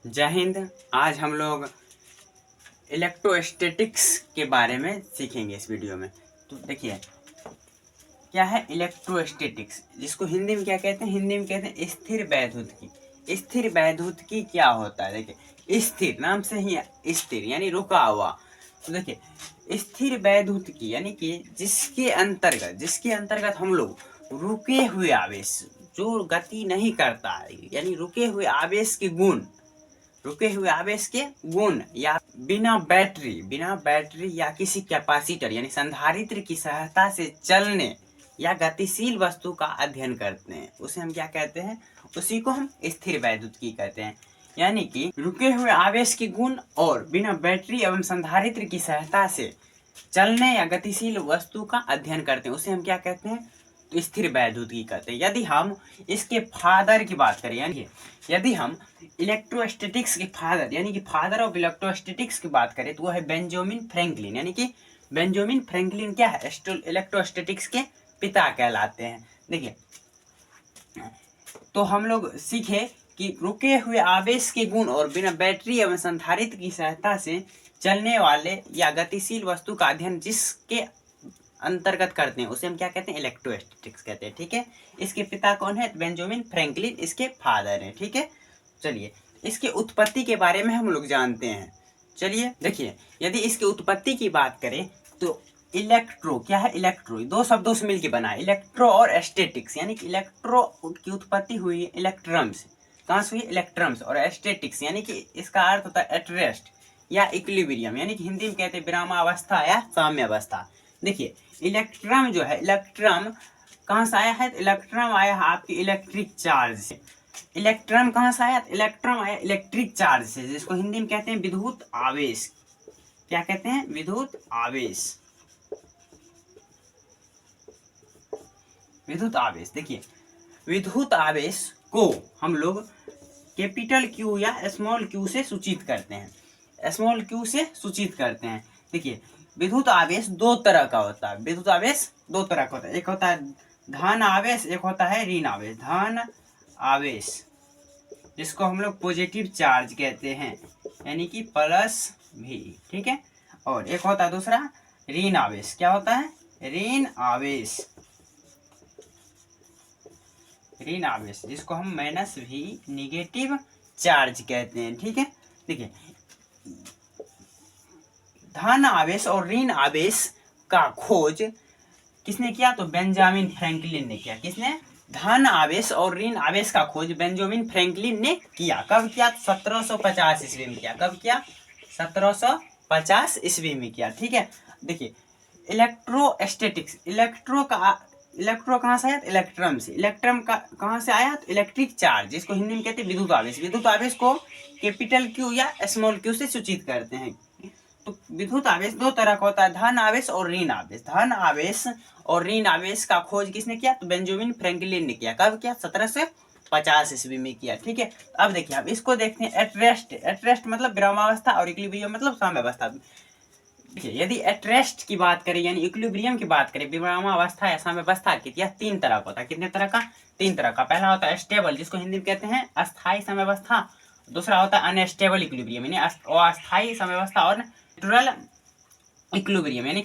जय हिंद। आज हम लोग इलेक्ट्रोस्टैटिक्स के बारे में सीखेंगे इस वीडियो में। तो देखिए क्या है इलेक्ट्रोस्टैटिक्स, जिसको हिंदी में क्या कहते हैं, हिंदी में कहते हैं स्थिर वैद्युतिकी। स्थिर वैद्युतिकी क्या होता है? देखिए स्थिर नाम से ही स्थिर यानी रुका हुआ। तो देखिए स्थिर वैद्युतिकी यानी कि जिसके अंतर्गत हम लोग रुके हुए आवेश, जो गति नहीं करता है, यानी रुके हुए आवेश के गुण या बिना बैटरी या किसी कैपेसिटर यानी संधारित्र की सहायता से चलने या गतिशील वस्तु का अध्ययन करते हैं, उसे हम क्या कहते हैं? उसी को हम स्थिर वैद्युतिकी कहते हैं। यानी कि रुके हुए आवेश के गुण और बिना बैटरी एवं संधारित्र की सहायता से चलने या गतिशील वस्तु का अध्ययन करते हैं, उसे हम क्या कहते हैं? तो स्थिर वैद्युतिकी कहते हैं। यदि हम इसके फादर की बात करें, यानी यदि हम इलेक्ट्रोस्टैटिक्स के फादर यानी कि फादर ऑफ इलेक्ट्रोस्टैटिक्स की बात करें तो वो है बेंजामिन फ्रैंकलिन। यानी कि बेंजामिन फ्रैंकलिन क्या है? इलेक्ट्रोस्टैटिक्स के पिता कहलाते हैं। देखिए तो हम लोग सीखे कि रुके हुए आवेश के गुण और बिना बैटरी एवं संधारित्र की सहायता से चलने वाले या गतिशील वस्तु का अध्ययन जिसके अंतर्गत करते हैं, उसे हम क्या कहते हैं? इलेक्ट्रोस्टैटिक्स कहते हैं। ठीक है, इसके पिता कौन है? बेंजामिन फ्रैंकलिन इसके फादर हैं। ठीक है, चलिए इसके उत्पत्ति के बारे में हम लोग जानते हैं। चलिए देखिए, यदि इसकी उत्पत्ति की बात करें तो इलेक्ट्रो क्या है? इलेक्ट्रो दो शब्दों से मिलकर बना है, इलेक्ट्रो और स्टैटिक्स। यानी कि इलेक्ट्रो की उत्पत्ति हुई इलेक्ट्रम से। कहाँ से हुई? इलेक्ट्रम से। और स्टैटिक्स यानी कि इसका अर्थ होता है एट रेस्ट या इक्विलिब्रियम, यानी कि हिंदी में कहते हैं विरामावस्था या साम्यावस्था। देखिए इलेक्ट्रम जो है, इलेक्ट्रम कहाँ से आया है? इलेक्ट्रम आया है आपके इलेक्ट्रिक चार्ज से। इलेक्ट्रम कहाँ से आया? इलेक्ट्रम आया इलेक्ट्रिक चार्ज से, जिसको हिंदी में कहते हैं विद्युत आवेश। क्या कहते हैं? विद्युत आवेश। विद्युत आवेश। देखिए विद्युत आवेश को हम लोग कैपिटल क्यू या स्मॉल क्यू से सूचित करते हैं। स्मॉल क्यू से सूचित करते हैं। देखिए विद्युत आवेश दो तरह का होता है। विद्युत आवेश दो तरह का होता है, एक होता है धन आवेश, एक होता है ऋण आवेश। धन आवेश जिसको हम लोग पॉजिटिव चार्ज कहते हैं, यानी कि प्लस भी। ठीक है, और एक होता है दूसरा ऋण आवेश। क्या होता है? ऋण आवेश। ऋण आवेश जिसको हम माइनस भी निगेटिव चार्ज कहते हैं। ठीक है, देखिए धन आवेश और ऋण आवेश का खोज किसने किया? तो बेंजामिन फ्रैंकलिन ने किया। किसने? धन आवेश और ऋण आवेश का खोज बेंजामिन फ्रैंकलिन ने किया। कब किया? 1750 ईस्वी में किया। कब किया? 1750 ईस्वी में किया। ठीक है, देखिए इलेक्ट्रोस्टैटिक्स, इलेक्ट्रो कहाँ से आया? इलेक्ट्रम से। इलेक्ट्रम का कहाँ से आया? तो इलेक्ट्रिक चार्ज, जिसको हिंदी में कहते हैं विद्युत आवेश। विद्युत आवेश को कैपिटल क्यू या स्मॉल क्यू से सूचित करते हैं। तो विद्युत आवेश दो तरह का होता है, धन आवेश और ऋण आवेश। धन आवेश और ऋण आवेश का खोज किसने किया? तो बेंजामिन फ्रैंकलिन ने किया। कब किया? 1750 ईस्वी में किया। ठीक है, अब देखिए अब इसको देखते हैं एट रेस्ट। एट रेस्ट मतलब विरामावस्था और इक्विलिब्रियम मतलब साम्यावस्था। देखिए यदि एट रेस्ट की बात करें यानी इक्विलिब्रियम की बात करें, विरामावस्था या साम्यावस्था की, यह तीन तरह का होता है। कितने तरह का? तीन तरह का। पहला होता है स्टेबल, जिसको हिंदी में कहते हैं अस्थायी साम्यावस्था। दूसरा होता है अनस्टेबल इक्विलिब्रियम यानी अस्थायी साम्यावस्था। और नेचुरल इक्विलिब्रियम यानी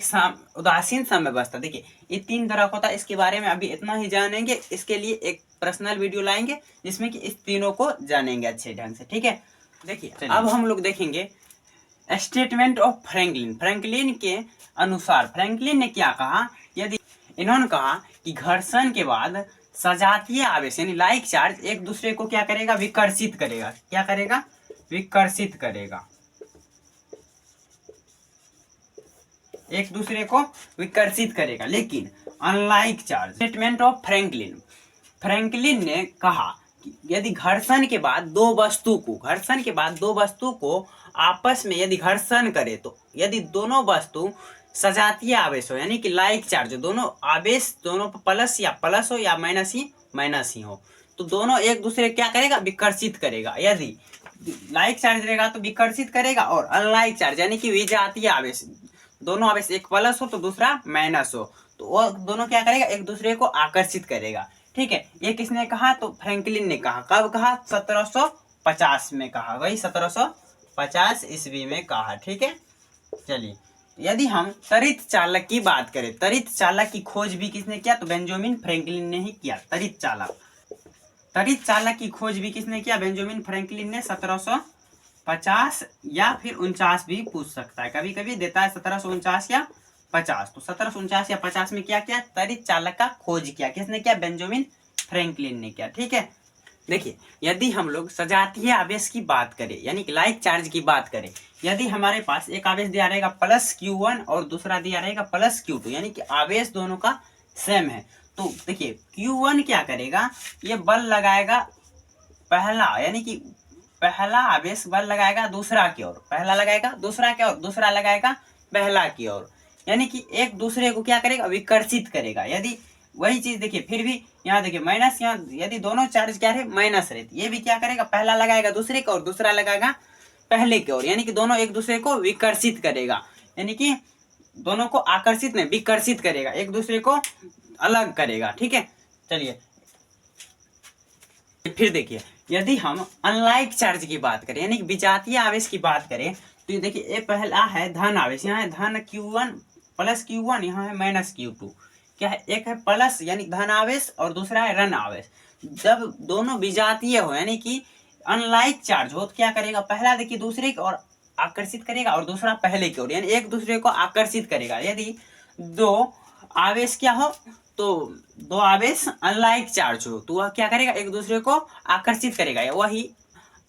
उदासीन साम्यावस्था। देखिए ये तीन तरह का होता है। इसके बारे में अभी इतना ही जानेंगे, इसके लिए एक पर्सनल वीडियो लाएंगे जिसमें कि इस तीनों को जानेंगे अच्छे ढंग से। ठीक है, देखिए अब हम लोग देखेंगे स्टेटमेंट ऑफ फ्रैंकलिन। फ्रैंकलिन के अनुसार फ्रैंकलिन ने क्या कहा? यदि इन्होंने कहा कि घर्षण के बाद सजातीय आवेश यानी लाइक चार्ज एक दूसरे को क्या करेगा? विकर्षित करेगा। क्या करेगा? विकर्षित करेगा। एक दूसरे को विकर्षित करेगा, लेकिन unlike charge. Statement of Franklin, Franklin ने कहा कि यदि घर्षण के बाद दो वस्तु को आपस में यदि घर्षण करे, तो यदि दोनों वस्तु सजातीय आवेश हो यानी कि लाइक चार्ज, दोनों आवेश दोनों प्लस हो या माइनस ही हो, तो दोनों एक दूसरे क्या करेगा? विकर्षित करेगा। यदि लाइक चार्ज रहेगा तो विकर्षित करेगा, और अनलाइक चार्ज यानी कि विजातीय आवेश, दोनों आवेश एक प्लस हो तो दूसरा माइनस हो, तो वो दोनों क्या करेगा? एक दूसरे को आकर्षित करेगा। ठीक है, ये किसने कहा? तो फ्रैंकलिन ने कहा। कब कहा? 1750 में कहा, वही 1750 ईस्वी में कहा। ठीक है, चलिए यदि हम तड़ित चालक की बात करें, तड़ित चालक की खोज भी किसने किया? तो बेंजामिन फ्रैंकलिन ने ही किया। तड़ित चालक की खोज भी किसने किया? बेंजामिन फ्रैंकलिन ने 1750 या फिर 49 भी पूछ सकता है, कभी कभी देता है 1749 या 50। तो 1749 या 50 में क्या किया? तड़ित चालक का खोज किया। किसने किया? बेंजामिन फ्रैंकलिन ने किया। ठीक है, देखिए यदि हम लोग सजातीय आवेश की बात करें, यानी कि लाइक चार्ज की बात करें, यदि हमारे पास एक आवेश दिया रहेगा प्लस Q1 और दूसरा दिया रहेगा प्लस Q2, यानी कि आवेश दोनों का सेम है, तो देखिए Q1 क्या करेगा? ये बल लगाएगा पहला, यानी कि पहला आवेश बल लगाएगा दूसरा की ओर, पहला लगाएगा दूसरा की ओर, दूसरा लगाएगा पहला की ओर, यानी कि एक दूसरे को क्या करेगा? विकर्षित करेगा। यदि वही चीज देखिए फिर भी यहाँ देखिए माइनस, यहाँ यदि दोनों चार्ज क्या है? माइनस रहे, ये भी क्या करेगा? पहला लगाएगा दूसरे की ओर, दूसरा लगाएगा पहले की ओर, यानी कि दोनों एक दूसरे को विकर्षित करेगा, यानी कि दोनों को आकर्षित नहीं विकर्षित करेगा, एक दूसरे को अलग करेगा। ठीक है, चलिए फिर देखिए यदि हम अनलाइक चार्ज की बात करें, यानी कि विजातीय आवेश की बात करें, तो ये देखिए ये पहला है धन आवेश, यहाँ है धन Q1 प्लस Q1, यहाँ है माइनस Q2। क्या है? एक है प्लस यानी धन आवेश और दूसरा है ऋण आवेश। जब दोनों विजातीय हो यानी कि अनलाइक चार्ज हो तो क्या करेगा? पहला देखिए दूसरे की ओर आकर्षित करेगा और दूसरा पहले की ओर, यानी एक दूसरे को आकर्षित करेगा। यदि दो आवेश क्या हो? तो दो आवेश अनलाइक चार्ज हो तो वह क्या करेगा? एक दूसरे को आकर्षित करेगा। वही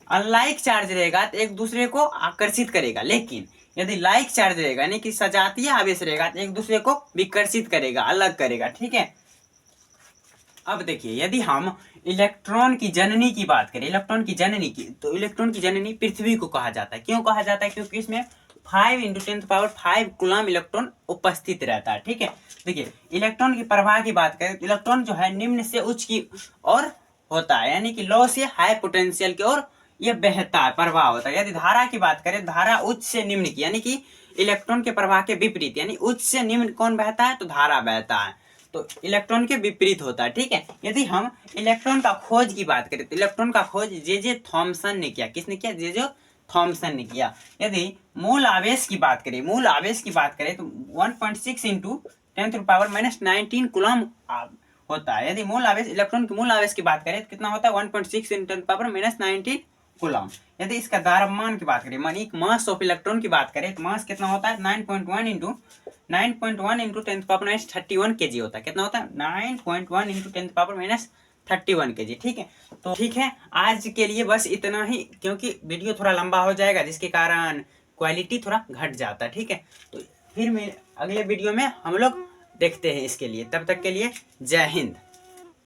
अनलाइक चार्ज रहेगा तो एक दूसरे को आकर्षित करेगा, लेकिन यदि लाइक चार्ज रहेगा यानी कि सजातीय आवेश रहेगा तो एक दूसरे को विकर्षित करेगा, अलग करेगा। ठीक है, अब देखिए यदि हम इलेक्ट्रॉन की जननी की बात करें, इलेक्ट्रॉन की जननी की, तो इलेक्ट्रॉन की जननी पृथ्वी को कहा जाता है। क्यों कहा जाता है? क्योंकि इसमें 5 × 10⁵ कूलम इलेक्ट्रॉन उपस्थित रहता है। ठीक है, देखिए इलेक्ट्रॉन की प्रवाह की बात करें तो इलेक्ट्रॉन जो है निम्न से उच्च की ओर होता है, यानी कि लो से हाई पोटेंशियल की ओर यह बहता है, प्रवाह होता है। यदि धारा की बात करें, धारा उच्च से निम्न की, यानी कि इलेक्ट्रॉन के प्रवाह के विपरीत, यानी उच्च से निम्न कौन बहता है? तो धारा बहता है, तो इलेक्ट्रॉन के विपरीत होता है। ठीक है, यदि हम इलेक्ट्रॉन का खोज की बात करें तो इलेक्ट्रॉन का खोज जे थॉमसन ने किया। किसने किया? जे थॉमसन ने किया। यदि मूल आवेश की बात करें, मूल आवेश की बात करें तो 1.6 × 10⁻⁹ कूलम होता है। यदि मूल आवेश, इलेक्ट्रॉन के मूल आवेश की बात करें तो कितना होता है? 1.6 × 10⁻⁻19 कूलम। यदि इसका द्रव्यमान की बात करें, मानी मास ऑफ इलेक्ट्रॉन की बात करें तो मास कितना होता है? 9.1 × 10⁻31 kg होता है। कितना होता है? 9.1 × 10⁻31 kg। ठीक है, तो ठीक है आज के लिए बस इतना ही, क्योंकि वीडियो थोड़ा लंबा हो जाएगा जिसके कारण क्वालिटी थोड़ा घट जाता है। ठीक है, तो फिर मैं अगले वीडियो में हम लोग देखते हैं इसके लिए। तब तक के लिए जय हिंद।